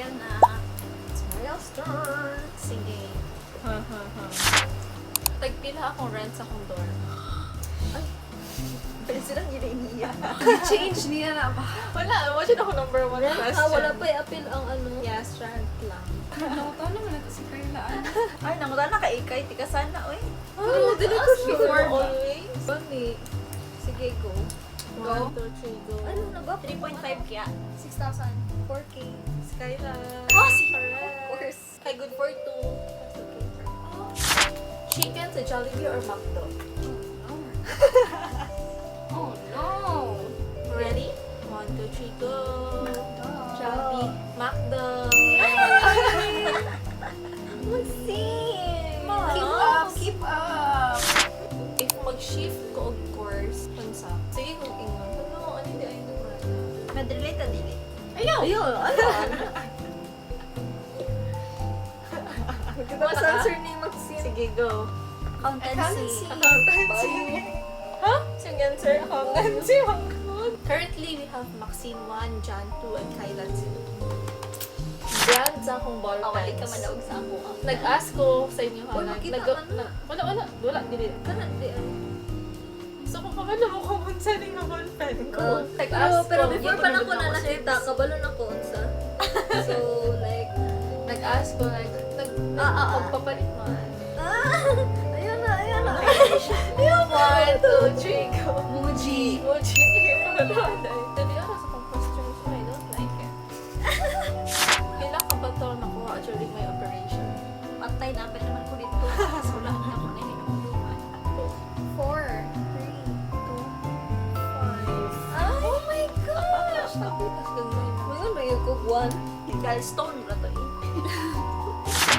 Mariel na. It's Mariel's turn. Sige. Tagpila akong rent sa akong dorm. Pwede silang iniiyak. Change niya na ba? Wala, imagine ako number 1 question. Wala pa i-appeal ang ano. Yes, rent lang. Nakatawa naman na kasi Carla. Ay, nangutan na ka-ikay. Tika sana, oy. Pero dili ko before sure always. Bani. Sige, go. Go. 1, 2, 3, go. Ano na ba? 3.5 kaya? 6,000. 4K. Skyla. Oh, sige. Correct. Of course. Kay good for 2. That's okay. Chicken sa Jollibee or McDo? Oh no! Ready? 1, 2, 3, go. Jollibee. McDo. Mag-sing! Keep up! Keep up! If mag-shift ko og course, unsa? Sige kung ingon. Ano, ano di ay naman? Med-relate na dili. Ayaw! Ayun, ano? Mas answer ni Maxine. Sige, go. Accountancy. Accountancy. Ha? Sige, answer. Accountancy. Currently, we have Maxine 1, Jan 2, and Kyla 2. Brand sa akong ball Oh, wali pens. ka manawag sa ako. Nag-ask ko sa inyo. Uy, makita ka na. Wala, dili. Kanan di ay. So, kung kamala mo kung unsa ni nga ball pen ko. Pero before pa na ko na nakita, kabalo na ko unsa. So, like, Nag-ask ko, like, pagpapalit mo. ayun na, ayun na. 1, 2, 3, go. Muji. Mochi. Dali ako sa kong question, so I don't like it. Kailan ka ba ito nakuha during my operation? Patay na, apel naman ko dito. So, lahat na ko na hinamuluhan. 4, 3, 2, 5. Oh my gosh! Tapos gagawin na. Mayroon ba yung cook one? Ikaw, stone na to eh.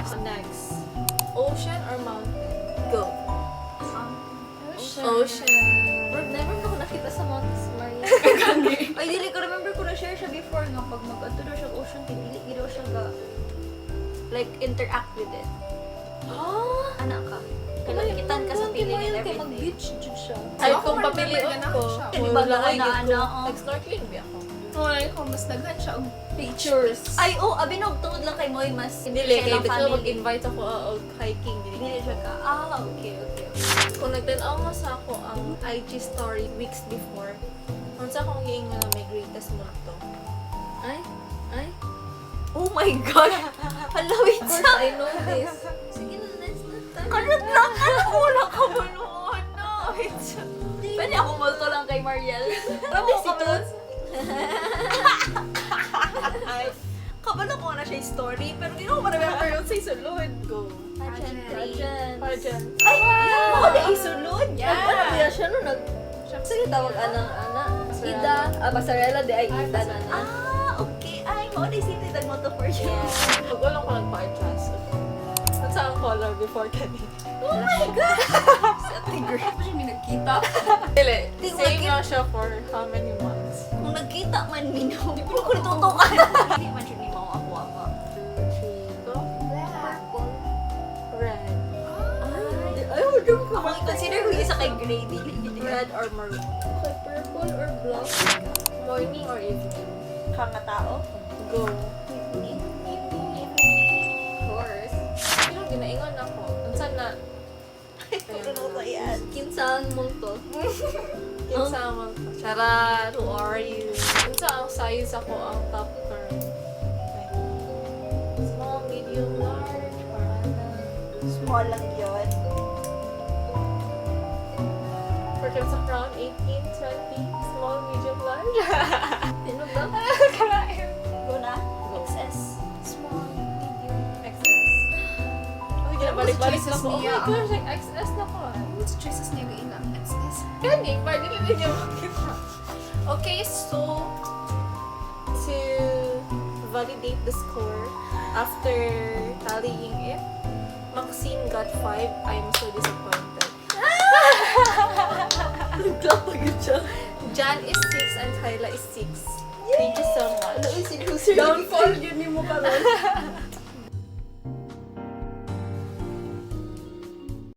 So next. Ocean or mountain? Go. Ocean. Bro, never ko nakita sa Mount Maria. Ay, dili ko remember ko na-share siya before nga pag mag-ato daw siya ocean, dili daw siya ga like interact with it. Ah! Anak ka. Kailangan ka sa feeling and everything. Mag-beach jud siya. Ay, So, kung ako papiliin remember ko. na siya. Di ba wala, na, ay, ano, ko. Nag-snorkeling ba ako? Wala ko, mas daghan siya og pictures. Ay, abinog tungod lang kay Moy, mas Dili, siya kaya lang dito family. mag-invite ako og hiking. Dili siya ka. Okay. Kung nagtanaw mo sa ako ang IG story weeks before, kung sa akong giingon na may greatest multo. Ay. Oh my God! Hala, wait Of course, sa... I know this. Sige na, let's not time. Kanot lang! Ano? Wala ka maluon na! Wait sa... Pwede ako multo lang kay Mariel. Grabe si Toots. Kabalo ko na siya yung story, pero di ko ma-remember yun sa isulod ko. Pageant. Ay! Ako na isulod? Yeah. Ano niya siya no? Sige, tawag ana. Ida. Pasarela de ay Ida na na. Okay. Ay, mo na isipin nag-moto for you. Pag walang ko nag-podcast. At sa ang color before kanina. Oh my God! Sa tigre. Ako siya may nagkita. Dili, Di ko same nag-get- lang siya for how many months? Kung nagkita man, Mino. Di ko ko natutukan. Hindi man siya ni Mama ako ama. 2, 3, go. Purple. Red. Ay, wala ko. Ako consider ko isa kay Grady. Red or maroon? Okay, purple or black? Morning or evening? Kanga tao? Go. Evening. Of course. Pero ginaingon ako. Unsan na? Ano ko yan? Kinsang mo to. Kinsa mo. Charot. Who are you? Unsa ang size ako ang top curve? Small, medium, large, or ano? Small lang yun. For terms of round 18, 20, small, medium, large. Sino ba? Kalain. Go na. XS. Small, medium. XS. Uy, ginabalik-balik na choices ko. Oh niya. my gosh, like XS na ko. What's the choices niya gailang? XS. Gani, pwede na niya makita. Okay, so to validate the score after tallying it, Maxine got 5. I'm so disappointed. Nagkapagod siya. Jan is 6 and Kyla is 6. Thank you so much. Ano yung sinusunod? Downfall yun ni mo karon.